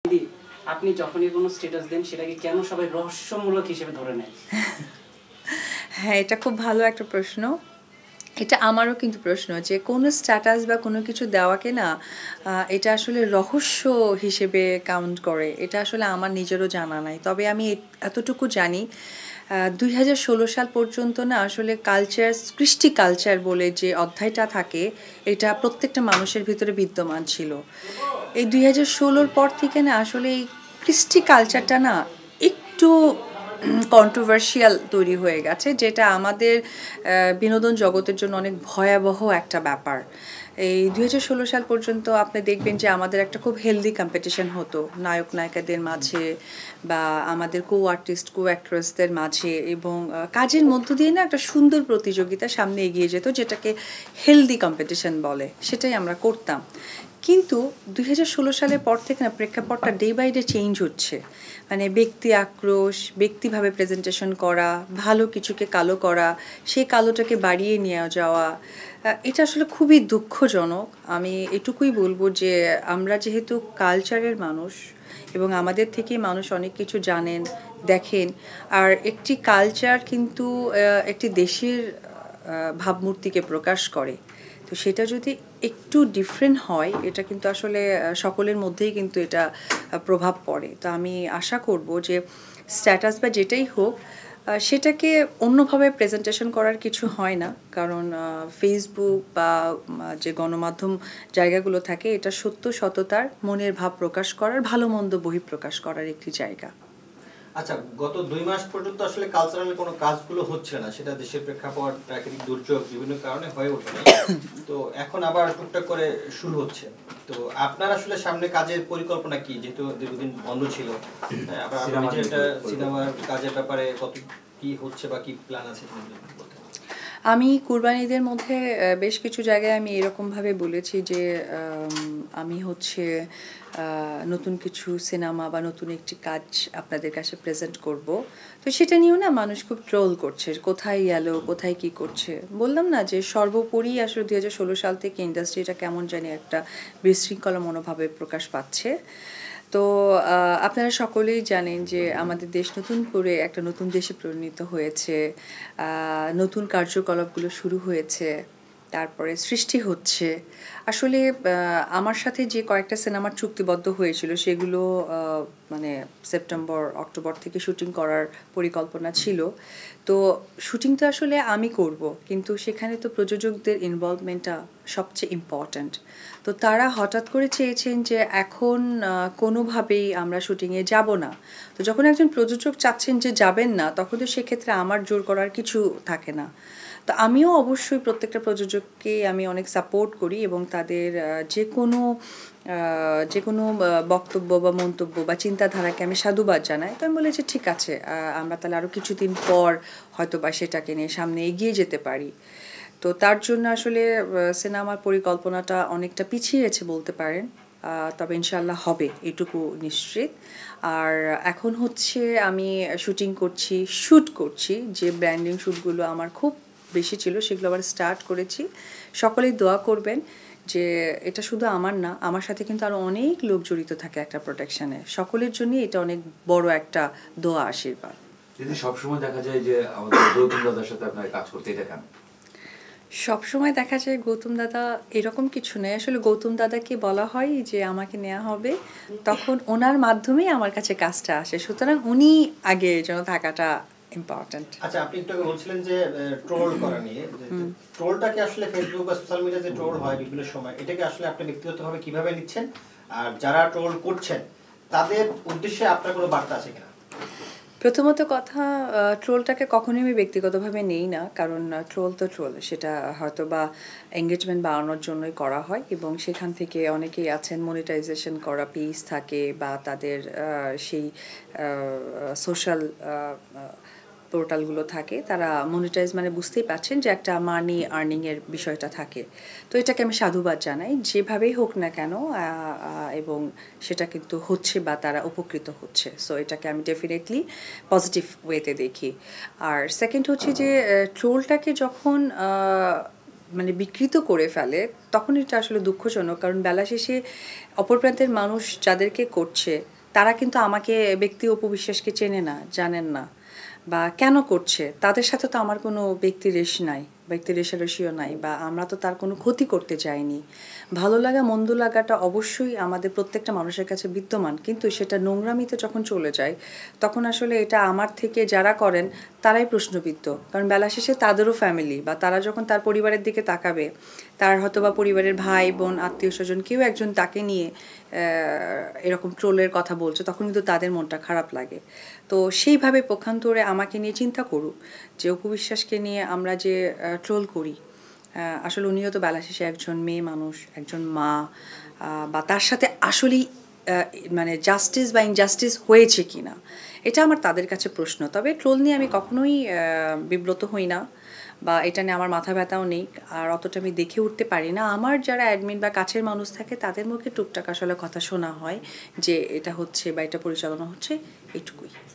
দিদি, আপনি যখনই কোনো স্ট্যাটাস দেন সেটাকে কেন সবাই রহস্যমূলক হিসেবে ধরে নেয়? হ্যাঁ, এটা খুব ভালো একটা প্রশ্ন। এটা আমারও কিন্তু প্রশ্ন যে কোনো স্ট্যাটাস বা কোনো কিছু দেওয়াকে না এটা আসলে রহস্য হিসেবে কাউন্ট করে। এটা আসলে আমার নিজেরও জানা নাই। তবে আমি এতটুকু জানি ২০১৬ সাল পর্যন্ত না আসলে কালচার, কৃষ্টি কালচার বলে যে অধ্যায়টা থাকে এটা প্রত্যেকটা মানুষের ভিতরে বিদ্যমান ছিল। এই ২০১৬ পর থেকে না আসলে এই কৃষ্টি কালচারটা না একটু কন্ট্রোভার্সিয়াল তৈরি হয়ে গেছে, যেটা আমাদের বিনোদন জগতের জন্য অনেক ভয়াবহ একটা ব্যাপার। এই ২০১৬ সাল পর্যন্ত আপনি দেখবেন যে আমাদের একটা খুব হেলদি কম্পিটিশন হতো নায়ক নায়িকাদের মাঝে বা আমাদের কো আর্টিস্ট কো অ্যাক্ট্রেসদের মাঝে, এবং কাজের মধ্য দিয়ে না একটা সুন্দর প্রতিযোগিতা সামনে এগিয়ে যেত, যেটাকে হেলদি কম্পিটিশন বলে, সেটাই আমরা করতাম। কিন্তু ২০১৬ সালের পর থেকে না প্রেক্ষাপটটা ডে বাই ডে চেঞ্জ হচ্ছে। মানে ব্যক্তি আক্রোশ, ব্যক্তিভাবে প্রেজেন্টেশন করা, ভালো কিছুকে কালো করা, সেই কালোটাকে বাড়িয়ে নিয়ে যাওয়া, এটা আসলে খুবই দুঃখজনক। আমি এটুকুই বলবো যে আমরা যেহেতু কালচারের মানুষ এবং আমাদের থেকে মানুষ অনেক কিছু জানেন, দেখেন, আর একটি কালচার কিন্তু একটি দেশের ভাবমূর্তিকে প্রকাশ করে। তো সেটা যদি একটু ডিফারেন্ট হয়, এটা কিন্তু আসলে সকলের মধ্যেই কিন্তু এটা প্রভাব পড়ে। তো আমি আশা করব যে স্ট্যাটাস বা যেটাই হোক সেটাকে অন্যভাবে প্রেজেন্টেশন করার কিছু হয় না, কারণ ফেসবুক বা যে গণমাধ্যম জায়গাগুলো থাকে এটা সত্য সততার, মনের ভাব প্রকাশ করার, ভালো মন্দ বহিঃপ্রকাশ করার একটি জায়গা। আচ্ছা, গত ২ মাস পর্যন্ত আসলে কালচারাল কোনো কাজগুলো হচ্ছে না, সেটা দেশের প্রেক্ষাপট, প্রাকৃতিক দুর্যোগ বিভিন্ন কারণে হয়ে ওঠে না। তো এখন আবার টুকটাক করে শুরু হচ্ছে। তো আপনার আসলে সামনে কাজের পরিকল্পনা কি, যেহেতু দীর্ঘদিন বন্ধ ছিল? আবার একটা সিনেমার কাজের ব্যাপারে কত কি হচ্ছে বা কি প্ল্যান আছে? আমি কুরবানিদের মধ্যে বেশ কিছু জায়গায় আমি এরকমভাবে বলেছি যে আমি হচ্ছে নতুন কিছু সিনেমা বা নতুন একটি কাজ আপনাদের কাছে প্রেজেন্ট করব। তো সেটা নিয়েও না মানুষ খুব ট্রোল করছে, কোথায় গেল, কোথায় কি করছে। বললাম না যে সর্বোপরি আসলে ২০১৬ সাল থেকে ইন্ডাস্ট্রিটা কেমন জানি একটা বিশৃঙ্খলা মনোভাবে প্রকাশ পাচ্ছে। তো আপনারা সকলেই জানেন যে আমাদের দেশ নতুন করে একটা নতুন দেশে পরিণত হয়েছে, নতুন কার্যকলাপগুলো শুরু হয়েছে, তারপরে সৃষ্টি হচ্ছে। আসলে আমার সাথে যে কয়েকটা সিনেমার চুক্তিবদ্ধ হয়েছিল সেগুলো মানে সেপ্টেম্বর অক্টোবর থেকে শুটিং করার পরিকল্পনা ছিল। তো শুটিং তো আসলে আমি করব, কিন্তু সেখানে তো প্রযোজকদের ইনভলভমেন্টটা সবচেয়ে ইম্পর্ট্যান্ট। তো তারা হঠাৎ করে চেয়েছেন যে এখন কোনোভাবেই আমরা শুটিংয়ে যাব না। তো যখন একজন প্রযোজক চাচ্ছেন যে যাবেন না, তখন তো সেক্ষেত্রে আমার জোর করার কিছু থাকে না। তো আমিও অবশ্যই প্রত্যেকটা প্রযোজককে আমি অনেক সাপোর্ট করি এবং তাদের যে কোনো বক্তব্য বা মন্তব্য বা চিন্তাধারাকে আমি সাধুবাদ জানাই। তো আমি বলি যে ঠিক আছে, আমরা তাহলে আরও কিছুদিন পর হয়তো বা সেটাকে নিয়ে সামনে এগিয়ে যেতে পারি। তো তার জন্য আসলে সিনেমার পরিকল্পনাটা অনেকটা পিছিয়েছে বলতে পারেন। তবে ইনশাআল্লাহ হবে, এটুকু নিশ্চিত। আর এখন হচ্ছে আমি শ্যুট করছি, যে ব্র্যান্ডিং শ্যুটগুলো আমার খুব বেশি ছিল সেগুলো আবার স্টার্ট করেছি। সকলেই দোয়া করবেন যে এটা শুধু আমার না, আমার সাথে কিন্তু আরও অনেক লোক জড়িত থাকে একটা প্রোটেকশনে। সকলের জন্যই এটা অনেক বড় একটা দোয়া আশীর্বাদ। যদি সবসময় দেখা যায় যে আমাদের গৌতম দাদার সাথে আপনার কাজ করতে, এটা কেন? সবসময় দেখা যায় গৌতম দাদা, এরকম কিছু নেই। আসলে গৌতম দাদাকে বলা হয় যে আমাকে নেওয়া হবে, তখন ওনার মাধ্যমেই আমার কাছে কাজটা আসে, সুতরাং উনি আগে যেন থাকাটা ইম্পর্ট্যান্ট। আচ্ছা, আপনি একটু আগে বলছিলেন যে ট্রোল করা নিয়ে, ট্রোলটাকে আসলে ফেসবুক বা সোশ্যাল মিডিয়াতে যে ট্রোল হয় বিভিন্ন সময়, এটাকে আসলে আপনি ব্যক্তিগতভাবে কিভাবে নিচ্ছেন? আর যারা ট্রোল করছেন তাদের উদ্দেশ্যে আপনার কোনো বার্তা আছে কিনা? প্রথমত কথা, ট্রোলটাকে কখনোই আমি ব্যক্তিগতভাবে নেই না, কারণ ট্রোল তো ট্রোল, সেটা হয়তো বা এঙ্গেজমেন্ট বাড়ানোর জন্যই করা হয়, এবং সেখান থেকে অনেকেই আছেন মনিটাইজেশন করা পেজ থাকে বা তাদের সেই সোশ্যাল পোর্টালগুলো থাকে, তারা মনিটাইজ মানে বুঝতেই পারছেন যে একটা মানি আর্নিংয়ের বিষয়টা থাকে। তো এটাকে আমি সাধুবাদ জানাই যেভাবেই হোক না কেন, এবং সেটা কিন্তু হচ্ছে বা তারা উপকৃত হচ্ছে। সো এটাকে আমি ডেফিনেটলি পজিটিভ ওয়েতে দেখি। আর সেকেন্ড হচ্ছে যে ট্রোলটাকে যখন মানে বিকৃত করে ফেলে, তখন এটা আসলে দুঃখজনক। কারণ বেলা শেষে অপর প্রান্তের মানুষ যাদেরকে করছে তারা কিন্তু আমাকে ব্যক্তি অপবিশ্বাসকে চেনে না, জানেন না, বা কেন করছে তাদের সাথে তো আমার কোনো ব্যক্তি রেষারেষিও নাই, বা আমরা তো তার কোনো ক্ষতি করতে চাইনি। ভালো লাগা মন্দ লাগাটা অবশ্যই আমাদের প্রত্যেকটা মানুষের কাছে বিদ্যমান, কিন্তু সেটা নোংরামিতে যখন চলে যায় তখন আসলে এটা আমার থেকে যারা করেন তারাই প্রশ্নবিদ্ধ। কারণ বেলা শেষে তাদেরও ফ্যামিলি, বা তারা যখন তার পরিবারের দিকে তাকাবে, তার হয়তো বা পরিবারের ভাই বোন আত্মীয় স্বজন কেউ একজন তাকে নিয়ে এরকম ট্রোলের কথা বলছে, তখন কিন্তু তাদের মনটা খারাপ লাগে। তো সেইভাবে পক্ষান্তরে আমাকে নিয়ে চিন্তা করুক যে অপবিশ্বাসকে নিয়ে আমরা যে ট্রোল করি, আসলে উনিও তো বেলা শেষে একজন মেয়ে মানুষ, একজন মা, বা তার সাথে আসলেই মানে জাস্টিস বা ইনজাস্টিস হয়েছে কি না, এটা আমার তাদের কাছে প্রশ্ন। তবে ট্রোল নিয়ে আমি কখনোই বিব্রত হই না, বা এটা নিয়ে আমার মাথা ব্যথাও নেই, আর অতটা আমি দেখে উঠতে পারি না। আমার যারা অ্যাডমিন বা কাছের মানুষ থাকে তাদের মুখে টুকটাক আসলে কথা শোনা হয় যে এটা হচ্ছে বা এটা পরিচালনা হচ্ছে, এটুকুই।